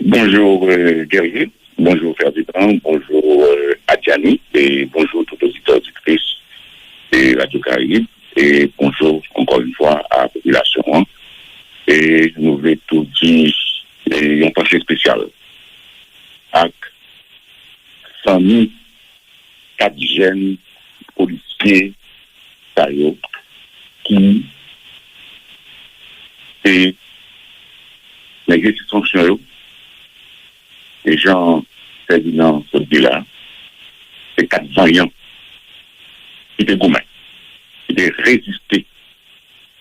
Bonjour Guerrier, bonjour Ferdinand, bonjour Adjani et bonjour tous les auditeurs auditrices de Radio Caraïbe et bonjour encore une fois à la population. Et nous voulons tout dire une pensée spéciale avec 100 000 4 jeunes policiers qui et l'exercice fonctionnel et Jean Ferdinand Sodila, c'est 4 variants qui étaient gourmands, qui étaient résistés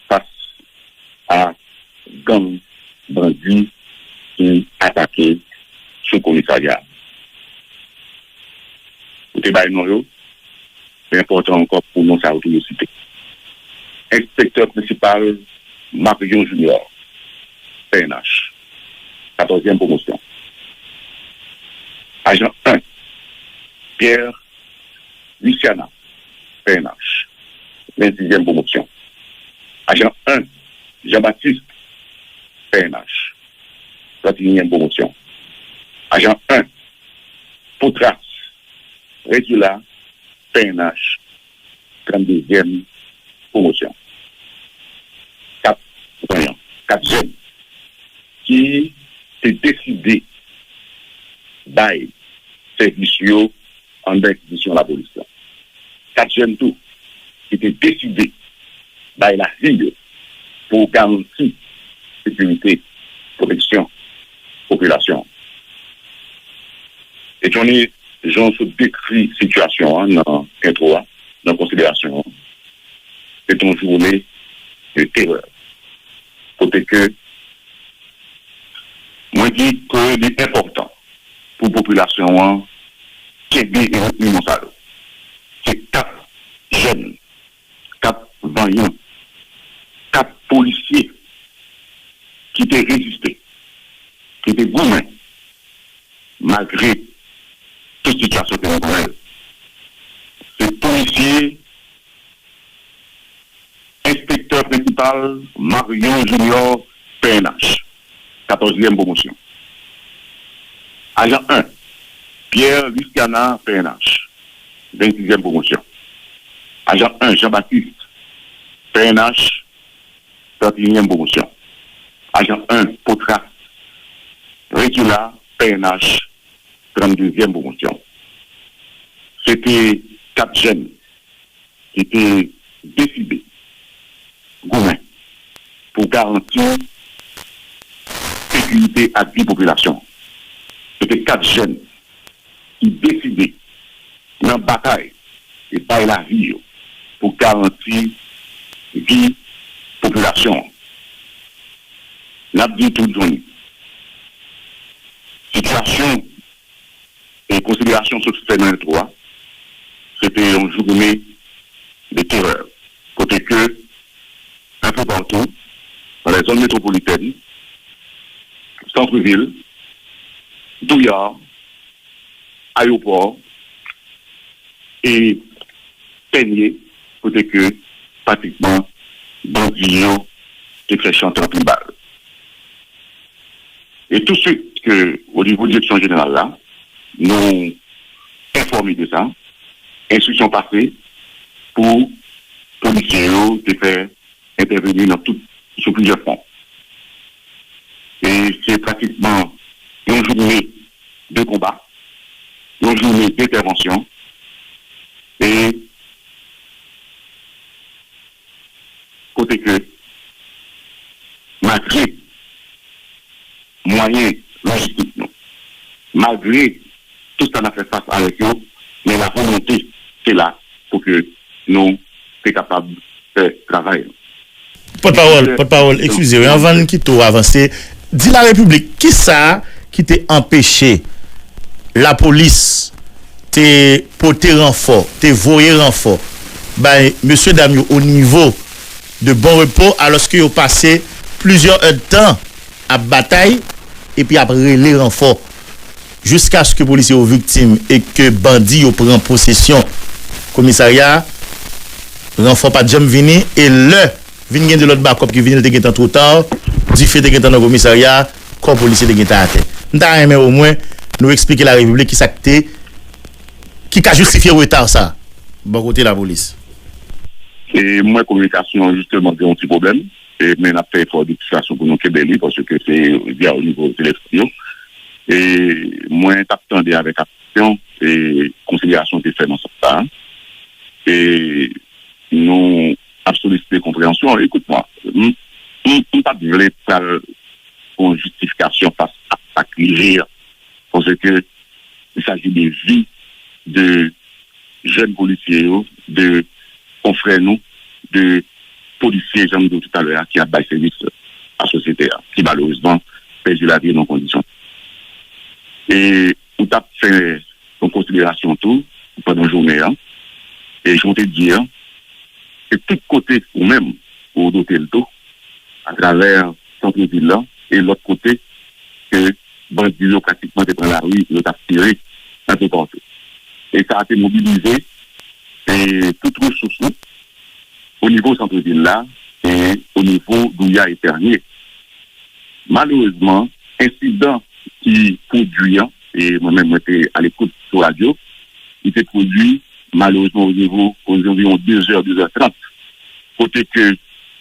face à gang bandits qui attaquaient ce commissariat. C'est important encore pour nous ça citer. Inspecteur principal Marion Junior, PNH, 14e promotion. Agent 1, Pierre Luciana, PNH, 26e promotion. Agent 1, Jean-Baptiste, PNH, 31e promotion. Agent 1, Poutras, Regula, PNH, 32e promotion. 4 jeunes qui s'est décidé d'aller service en expédition la police. 4 jeunes tout qui étaient décidés d'aller la ville pour garantir sécurité, protection, population. Et j'en ai décrit situation dans l'intro, dans considération. C'est une journée de terreur. Côté que, moi, je dis que c'est important pour la population qui est bien retenue dans ça. C'est 4 jeunes, 4 vaillants, 4 policiers qui étaient résistés, qui étaient gourmands, malgré toute situation temporelle. Ces policiers, inspecteur principal Marion Junior, PNH, 14e promotion. Agent 1, Pierre Luciana, PNH, 26e promotion. Agent 1, Jean-Baptiste, PNH, 31e promotion. Agent 1, Poutras, Regula, PNH, 32e promotion. C'était 4 jeunes qui étaient décidés pour garantir sécurité à la population. C'était 4 jeunes qui décidaient dans la bataille et par la vie pour garantir vie population. N'a dit tout le monde. Situation et considération sur ce phénomène 3, c'était une journée de terreur. Côté que, un peu partout, dans les zones métropolitaines, centre-ville, douillard, aéroport et peigné, côté que, pratiquement, bandillons qui fait chanter en balle. Et tout de suite, que, au niveau de la direction générale là, nous informés de ça, instruction passée pour policiers de faire intervenir sur plusieurs fronts. Et c'est pratiquement une journée de combat, une journée d'intervention, et côté que, malgré moyens logistiques, malgré tout ce qu'on a fait face avec eux, mais la volonté, c'est là pour que nous soyons capables de faire travail. Porte-parole, excusez-moi, avant de quitter avancer, dis la République, qui ça qui t'a empêché la police te porter renfort, te voyer renfort, ben, monsieur Damio, au niveau de bon repos, alors que vous passé plusieurs heures de temps à bataille et puis après les renforts, jusqu'à ce que les policiers soient victimes et que bandits prennent possession commissariat, renfort pas jamais venu et le vient de l'autre backup qui vient de trop tard, du fait de dans le commissariat, corps policier de Geta à terre. Nous avons au moins nous expliquer la République qui a justifié le retard ça. Bon côté la police. Et moi, communication, justement, c'est un petit problème. Mais on a fait effort de situation pour nous Québec parce que c'est via au niveau de l'extérieur. Et moi, j'attendais avec attention et considération des faits dans ce cas. Et nous avons sollicité compréhension. Écoute-moi, nous ne pas voulu faire une justification face à la crise parce que il s'agit des vies de jeunes policiers, de confrères nous, de policiers, j'en ai dit tout à l'heure, qui a baillé service à la société, qui malheureusement perdent la vie dans conditions. Et on a fait en considération tout pendant la journée. Et je veux te dire que tout côté, ou même au doté le tout, à travers centre-ville là, et l'autre côté, que bandits pratiquement dans la rue, ils ont tiré un peu partout. Et ça a été mobilisé, et toutes les ressources au niveau centre-ville là, et au niveau d'Ouya et Ternier. Malheureusement, incident qui produit, et moi-même j'étais à l'écoute sur la radio, il s'est produit malheureusement au niveau environ 2h, 2h30. Côté que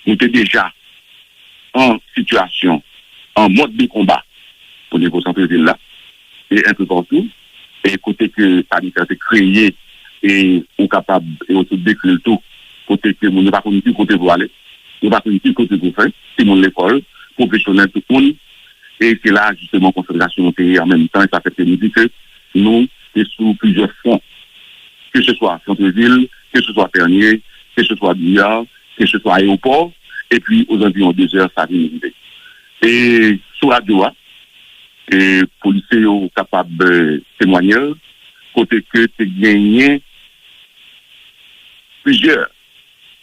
nous étions déjà en situation, en mode de combat au niveau centre-ville là, et un peu partout, et côté que ça a été créé et on est capable et on se décrit le tout, côté que nous ne pas connu côté pour aller, nous ne pas connu côté pour faire, sinon l'école, professionnel tout le monde, et c'est là justement concentration en même temps, et ça fait que nous dit que nous sommes sous plusieurs fronts, que ce soit centre-ville, que ce soit Ternier, que ce soit Billard, que ce soit aéroport, et puis aux environs 2 heures, ça vient d'arriver. Et sur la radio, les policiers sont capables de témoigner, côté que tu gagné plusieurs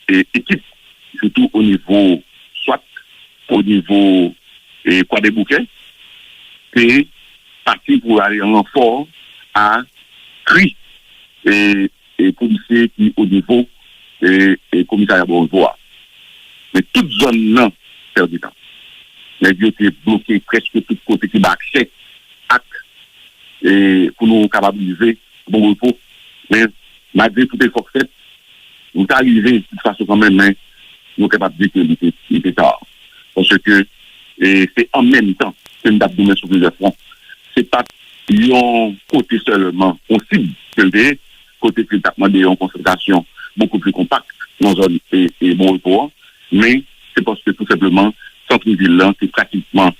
équipes, surtout au niveau SWAT, au niveau quoi des bouquets, et parti pour aller en renfort à CRI et policiers qui au niveau et commissariat Bonjour. Mais toute zone non perdu temps. Les vieux étaient bloqués presque tout côté qui m'a accès et pour nous capabiliser bon repos. Mais malgré tout effort fait, nous sommes arrivés de toute façon quand même, mais nous sommes capables de dire qu'il était tard. Parce que c'est en même temps que nous avons donné sur plusieurs fronts. C'est pas un côté seulement, on cible que côté que nous avons demandé en concentration beaucoup plus compacte dans la zone et bon repos, mais c'est parce que tout simplement, centre-ville là, c'est pratiquement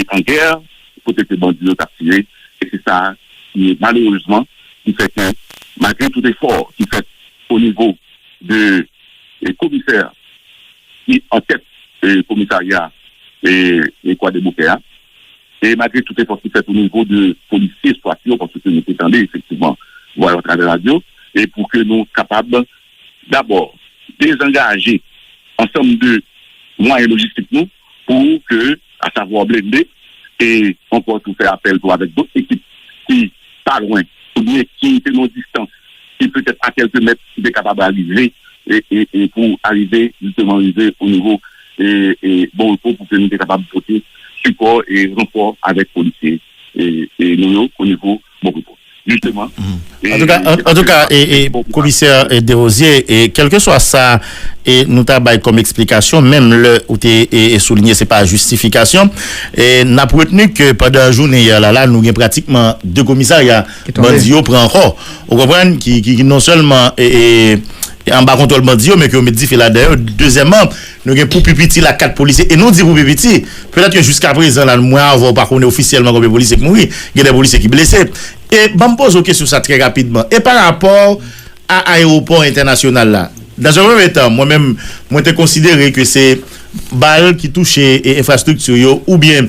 en guerre, côté que les bandits ont tiré, et c'est ça qui malheureusement qui fait que malgré tout effort qui fait au niveau des commissaires qui en tête du commissariat et quoi des bouquets, et malgré tout effort qui fait au niveau de policiers soignants, parce que nous attendons effectivement voir à travers la radio, et pour que nous soyons capables d'abord désengager ensemble de moyens logistiques nous pour que, à savoir blender, et encore tout faire appel pour avec d'autres équipes qui pas loin, ou bien qui étaient non distance, qui peut-être à quelques mètres qui étaient capables d'arriver et pour arriver justement au niveau et bon pour que nous soyons capables de porter support et renfort avec policiers et nous au niveau bon repos. Justement. En tout cas, commissaire Desrosiers, et quel que soit ça, et nous t'avons comme explication, même le où tu es souligné, c'est pas justification, et n'a retenu que pendant la journée, là, nous avons pratiquement 2 commissariats, Bandio prend encore, vous comprenez, qui non seulement en bas contrôle Bandio, mais qui ont dit là d'ailleurs. Deuxièmement, nous avons pour Pipiti là 4 policiers, et non dit pour Pipiti, peut-être que jusqu'à présent, là, moi, on va pas connaître officiellement combien de policiers qui mourent, il y a des policiers qui blessés. Et je me pose une question ça très rapidement. Et par rapport à l'aéroport international là, dans un premier temps, moi-même, moi j'ai considéré que c'est balle qui touche infrastructure ou bien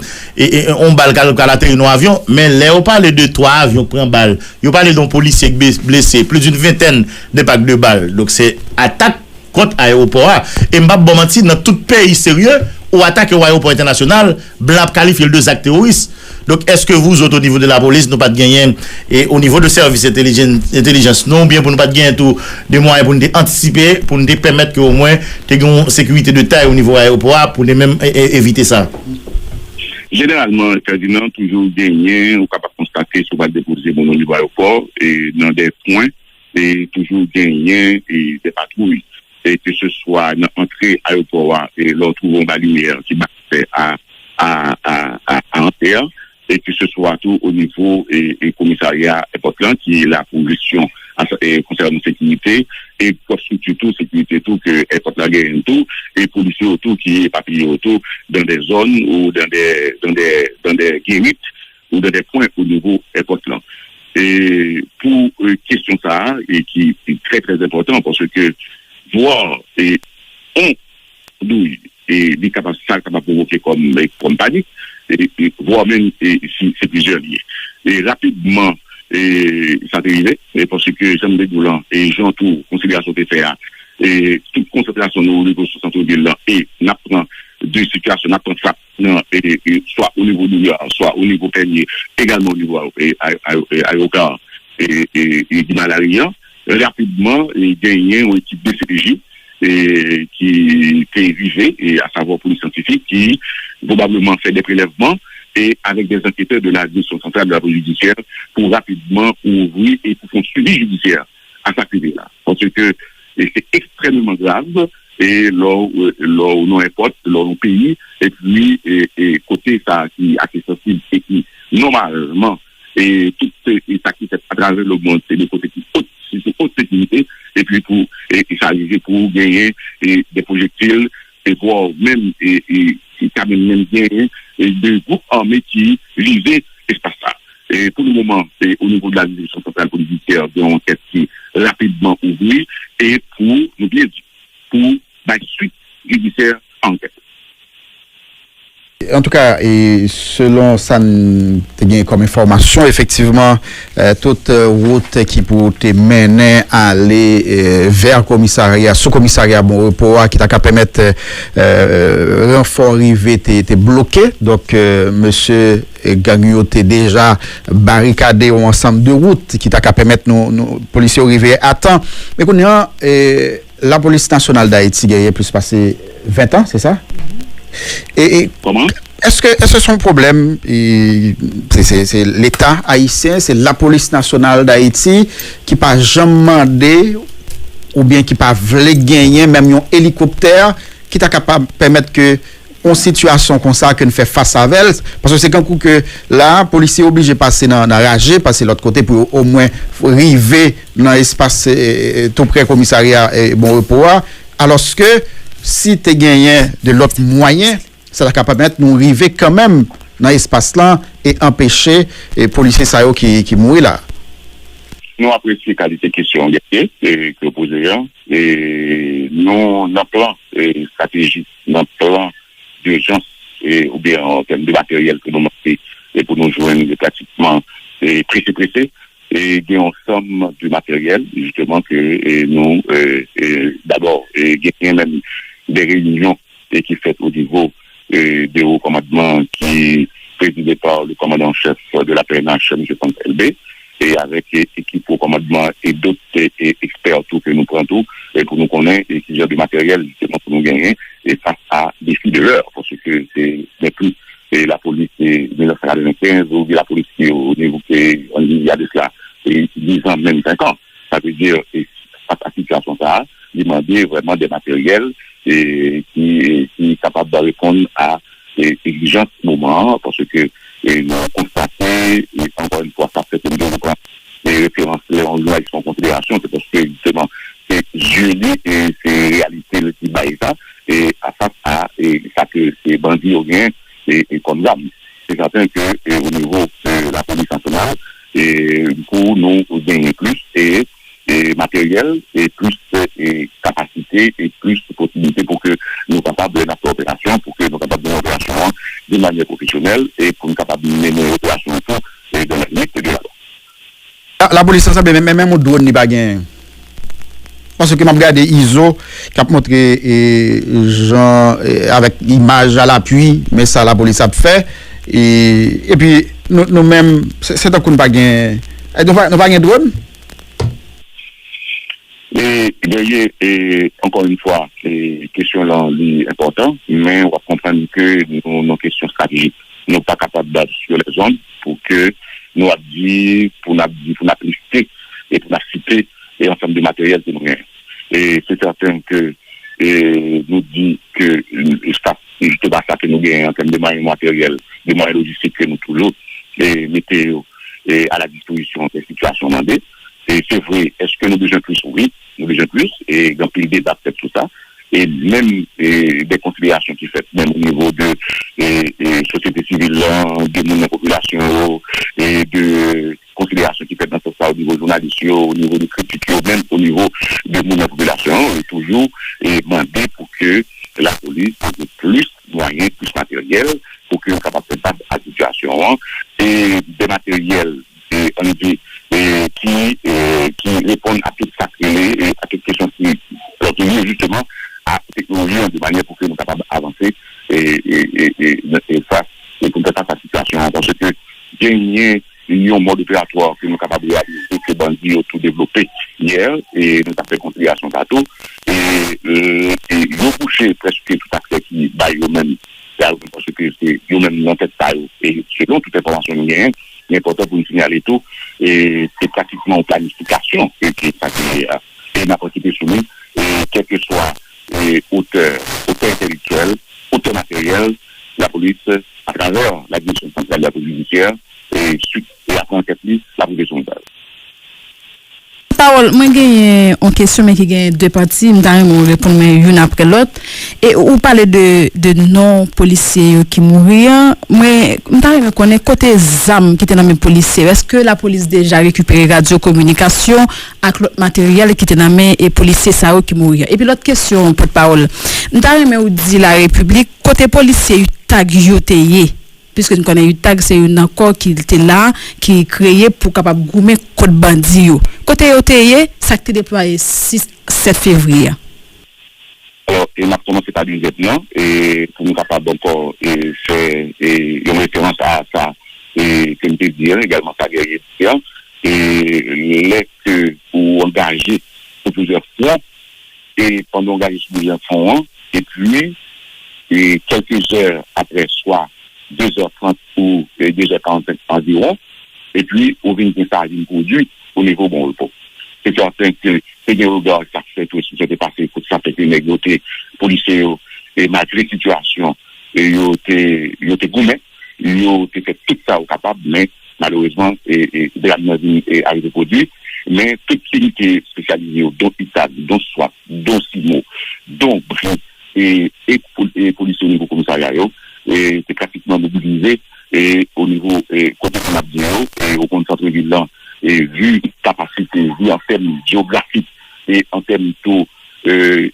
on balle qui a atterri dans l'avion, mais là on parle de 3 avions qui prennent balle. On parle d'un policier blessé, plus d'une vingtaine de packs de balles. Donc c'est attaque contre l'aéroport. Et je ne vais pas mentir, dans tout pays sérieux, ou attaque au aéroport international, blanc qualifie les 2 actes terroristes. Donc, est-ce que vous, au niveau de la police, nous pas de gagner, et au niveau de service intelligence, non, bien pour nous pas de gagner tout, des moyens pour nous anticiper, pour nous permettre qu'au moins, tu aies une sécurité de taille au niveau aéroport, pour nous même éviter ça? Généralement, Ferdinand, toujours gagné, on est capable de constater sur va déposer mon niveau aéroport et dans des points, et toujours gagné et des patrouilles. Et que ce soit dans l'entrée aéroport et l'autre trouve une lumière qui fait à Ampère, et que ce soit tout au niveau et commissariat Portland qui est là pour gestion concernant sécurité et pour tout sécurité tout que Portland gagne tout et policiers autour qui est papillé autour dans des zones ou dans des guérites ou dans des points au niveau Portland. Et pour question ça et qui est très très important parce que voir et des capacités capables de provoquer comme panique et voire même si c'est plusieurs liés. Et rapidement ça arrivé parce que j'aime des boulons et j'en tout considération de faire et toute concentration au niveau de centre-ville là et n'apprend deux situations n'apprend ça et soit au niveau du soit au niveau Peigné également au niveau aéroport et du malaria rapidement et gagné une équipe de CPJ et qui est arrivé et à savoir police scientifique qui probablement fait des prélèvements et avec des enquêteurs de la direction centrale de la police judiciaire pour rapidement ouvrir et pour faire un suivi judiciaire à sa là. Parce que c'est extrêmement grave et lors non importe, lors nos pays, et puis et côté ça qui est assez sensible et qui normalement et tout ça qui fait à travers le monde, c'est des côtés qui haute sécurité et puis pour et ça arrive pour gagner des projectiles et voir même et quand même gagner des groupes armés qui lisaient l'espace là. Et pour le moment, c'est au niveau de la direction centrale policière de l'enquête qui rapidement ouvert et pour nous bien dit pour la suite judiciaire enquête. En tout cas, et selon ça, comme information, effectivement, toute route qui peut te mener à aller vers commissariat, sous-commissariat Bon Repos, qui t'a qu'à permettre renfort arrivé, t'es bloqué. Donc, monsieur Gagnon t'es déjà barricadé au ensemble de routes qui t'a qu'à permettre nos policiers arriver à temps. Mais qu'on a la police nationale d'Haïti qui a plus passé 20 ans, c'est ça? Et comment est-ce que son problème c'est l'État haïtien, c'est la police nationale d'Haïti qui pas jamais demandé ou bien qui pas voulu gagner même un hélicoptère qui t'a capable permettre que en situation comme ça que nous fait face à elle parce que c'est qu'un coup que là policier obligé de passer dans ragé passer l'autre côté pour au moins arriver dans l'espace tout près commissariat Bon Repos alors que si tu gagné de l'autre moyen, ça va permettre de nous arriver quand même dans l'espace là et empêcher les policiers qui mourent là. Nous apprécions la qualité de question que vous posez et nous, notre plan stratégique, notre plan d'urgence ou bien en termes de matériel que nous manquons et pour nous joindre pratiquement pressé. Et il y a une somme de matériel, justement, que nous, d'abord, il y a même des réunions qui sont faites au niveau des hauts commandements qui est présidé par le commandant-chef de la PNH, M. LB, et avec l'équipe au commandement et d'autres experts tout que nous prenons tout, et pour nous connaître et qui gèrent du matériel, justement, pour nous gagner, et face à des défis de l'heure, parce que c'est plus la police de 1995 ou la police qui est au niveau qu'on il y a de cela, et 10 ans, même 5 ans. Ça veut dire, face à la situation ça, demander vraiment des matériels et qui est capable de répondre à des exigences du moment, parce que nous constatons, et encore une fois, ça fait que nous avons les références en loi en considération, c'est parce que justement, c'est joli et c'est réalité le petit baïsa, et à face à ça que ces bandits ont bien et comme ça. C'est certain que au niveau de la police nationale, et du coup, nous gagnons plus et matériel et plus capacité et plus de possibilités pour que nous soyons capables de notre opération, pour que nous soyons capables de l'opération de manière professionnelle et pour nous capables de mener l'opération et de la limite et de la loi. La police nationale, même au drone, n'est pas gagné. Parce que je regarde ISO qui a montré gens avec image à l'appui, mais ça la police a fait. Et puis nous-mêmes, c'est un coup de pas gagné. Nous pas gagné drone. Et encore une fois, les questions là sont importantes, mais on va comprendre que nos questions stratégiques. nous pas capables d'être sur les zones pour que nous dit pour lister et pour citer et ensemble de matériel que nous avons. Et c'est certain que nous dit que ça que nous gagnons en termes de moyens matériels, de moyens logistiques que nous toujours et mettez à la disposition des situations demandées. Et c'est vrai, est-ce que nous besoin plus? Oui, nous besoin plus, et dans le débat peut-être tout ça. Et même des considérations qui fait même au niveau de société civile, de la population, et de considérations qui fait dans tout ça au niveau journaliste, au niveau de critiques, même au niveau de la population, et toujours demander pour que la police ait plus de moyens, plus matériel, pour que nous soyons capables de faire la situation, et des matériels qui répondent à toutes les questions qui sont justement à la technologie de manière pour que nous soyons capables d'avancer et face et pour faire face à la situation. Parce que gagner un mode opératoire que nous sommes capables de réaliser, que bandits ont tout développé hier, et nous avons fait conciliation tantôt, et nous coucher presque tout accès qui va eux-mêmes, parce que c'est eux-mêmes dans cette taille, et selon toute information nous gagnons, l'important pour nous signaler tout, et c'est pratiquement en planification, et ça c'est une approche soumise, et quel que soit auteur intellectuel, auteur matériel, la police, à travers la direction centrale de la police judiciaire, et après enquête, la police centrale. Parole, moi j'ai une question mais qui a deux parties, je vais répondre une après l'autre. Et vous parlez de non policiers qui mourent, moi je vais connaître côté ZAM qui était dans mes policiers. Est-ce que la police déjà récupéré radiocommunication avec l'autre matériel qui était dans mes policiers ça qui mourent? Et puis l'autre question pour parole, je vais dire la République côté policier tag yotéyé. Puisque nous connaissons tag, c'est un accord qui était là, qui est créé pour capable goumer code bandit. Côté OTE, ça a été déployé 7 février. Alors, et maintenant, c'est pas du maintenant, et pour nous capables encore faire une référence à ça, et comme je dis également, ça guerrier, et les que vous engagez sur plusieurs fonds, et pendant engager sur plusieurs fonds, et puis, quelques heures après, soit 2h30 ou 2h45 environ, et puis, au vin de ça, il produit au niveau bon repos. C'est certain que c'est des regards qui fait tout ce qui s'est passé pour ça, peut-être négocier, policiers, et malgré la situation, ils ont été gourmets, ils ont fait tout ça au capable, mais malheureusement, et arrivé produit, mais toute unité spécialisée, dont ITAD, dont SWAT, dont SIMO, dont BRI, et policiers au niveau commissariat, et c'est pratiquement mobilisé et au niveau côté qu'on a bien et au compte centre-ville là et vu capacité vu en termes géographiques et en termes tout et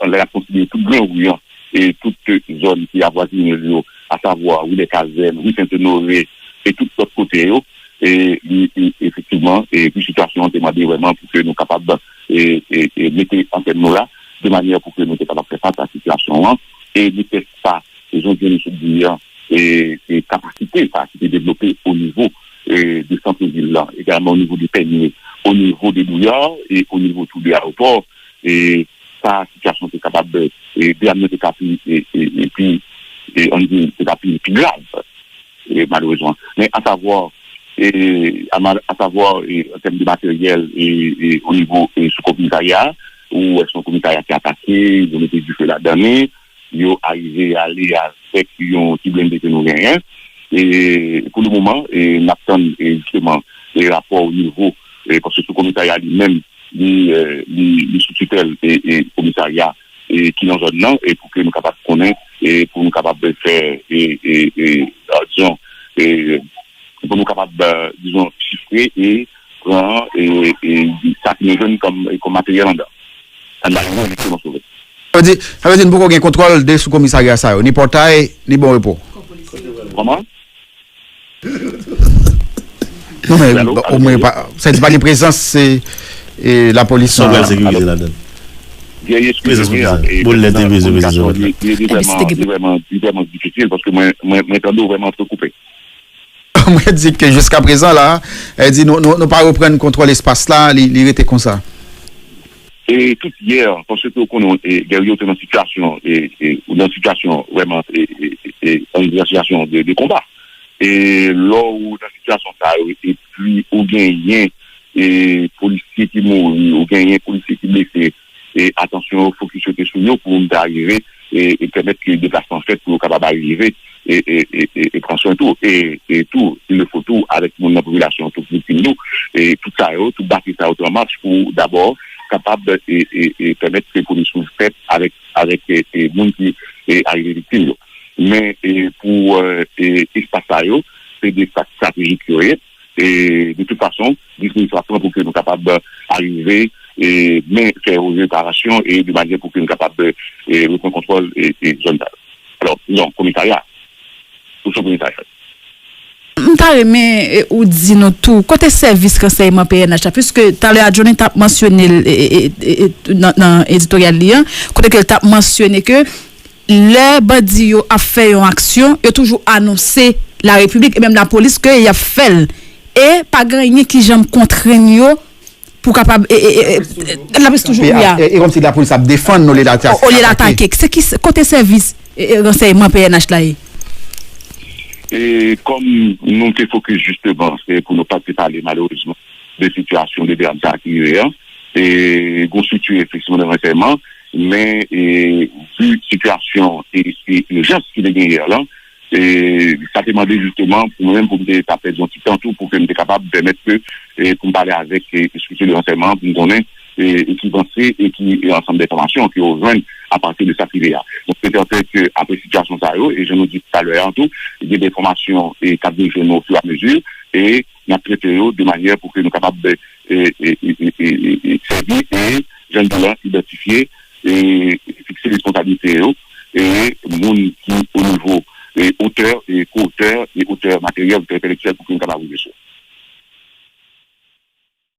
on a considéré tout grand bouillant et toute zone qui avoisine à savoir où les casernes où Saint-Honoré et tout l'autre côté et effectivement et puis situation on demandé vraiment pour que nous capables et mettre en termes là de manière pour que nous soyons capables de faire face à la situation et ne teste pas les gens bien dire et capacité développée au niveau des centres-villes là, également au niveau des peignes, au niveau des bouillards et au niveau tout des aéroports et sa situation est capable d'amener des capis et puis on dit des capis plus graves et malheureusement mais à savoir en termes de matériel et au niveau sous-commissariat où est-ce qu'on commissariat qui a attaqué, ils ont été du feu la dernière ils sont arrivés à aller avec un petit blindé que nous gagnons. Et pour le moment, nous attendons justement les rapports au niveau, parce que ce commissariat lui-même, les sous-tutelles et commissariat qui dans zone non, et pour que nous capables de connaître, et pour nous capables de faire, disons, pour nous capables, disons, chiffrer et prendre, et ça qui nous donne comme matériel en dedans. Ça n'a rien à sauver. Ça veut dire beaucoup de contrôle des sous-commissariats, ça, ni portail, ni bon repos. Comment? Non, mais au moins, ça dit pas les présences, c'est la police. Sans la sécurité là-dedans. Il est vraiment difficile parce que moi, m'entends vraiment trop coupé. Moi, je dis que jusqu'à présent, là, elle dit, nous pas reprendre contrôle l'espace là, il était comme ça. Et tout hier, parce que qu'on est dans une situation ou dans une situation vraiment en situation de combat. Et là où dans une situation ça et puis ou gagner et policiers qui mourent ou gagner policiers qui blessés et attention focus sur nous pour nous arriver et permettre que le déplacement fait pour capable arriver et prendre soin tout et tout il le faut tout avec mon population tout nous et tout ça tout bâtir ça en marche pour d'abord capable et permettre que les polices soient faites avec les gens qui arrivent victimes. Mais pour espace c'est des stratégies qui et de toute façon disposition pour que nous capables d'arriver et mais faire aux réparations et de manière pour que nous capables de reprendre contrôle et zone. Alors non commissariat tout ce commissariat. Mais ou dit nous tout côté service renseignement PNH puisque tout à l'heure Johnny t'a mentionné dans éditorial lien côté que t'a mentionné que les bandits a fait une action et toujours annoncé la République et même la police que il a fait et pas gagné qui j'aime contraignent pour capable la police toujours et comme si la police a défendre nous les attaquer c'est qui côté service renseignement PNH là. Et comme nous te focus justement, c'est pour ne pas parler malheureusement de situation de dernière qui et constituer effectivement le renseignement, mais vu la situation et l'urgence qui est derrière là, et ça demande justement pour nous-mêmes pour nous taper un petit temps tout pour que nous soyons capables de permettre que pour parler avec les structures de renseignement pour nous donner et qui penser et qui ensemble d'informations qui rejoignent à partir de sa filière. Donc peut-être que après situation ça et je nous dis tout à l'heure en tout, il y a des formations et cadres de jeunes au fur et à mesure et nous traitons de manière pour que nous soyons capables de servir et jeunes talents identifier et fixer les responsabilités et monde qui au niveau auteur et co-auteur et auteur matériel, auteur intellectuel pour que nous soyons capables de ça.